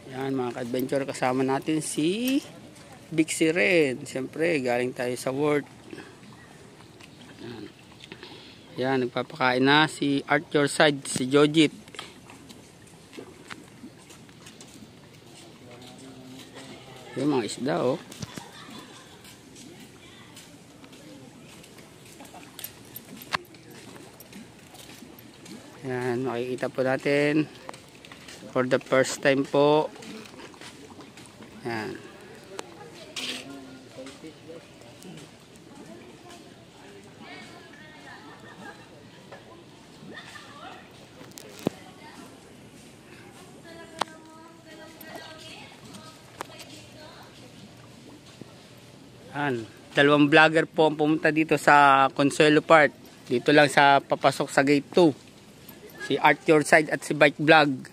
Yan mga ka-adventure, kasama natin si Bixie rin. Siyempre galing tayo sa work. Yan, nagpapakain na si Art Your Side, si Jojit. Yung mga isda oh. Yan, makikita po natin for the first time po. Yan. Yan. Dalawang vlogger po ang pumunta dito sa Consuelo Park. Dito lang sa papasok sa gate 2. Si Art Your Side at si Bike Vlog.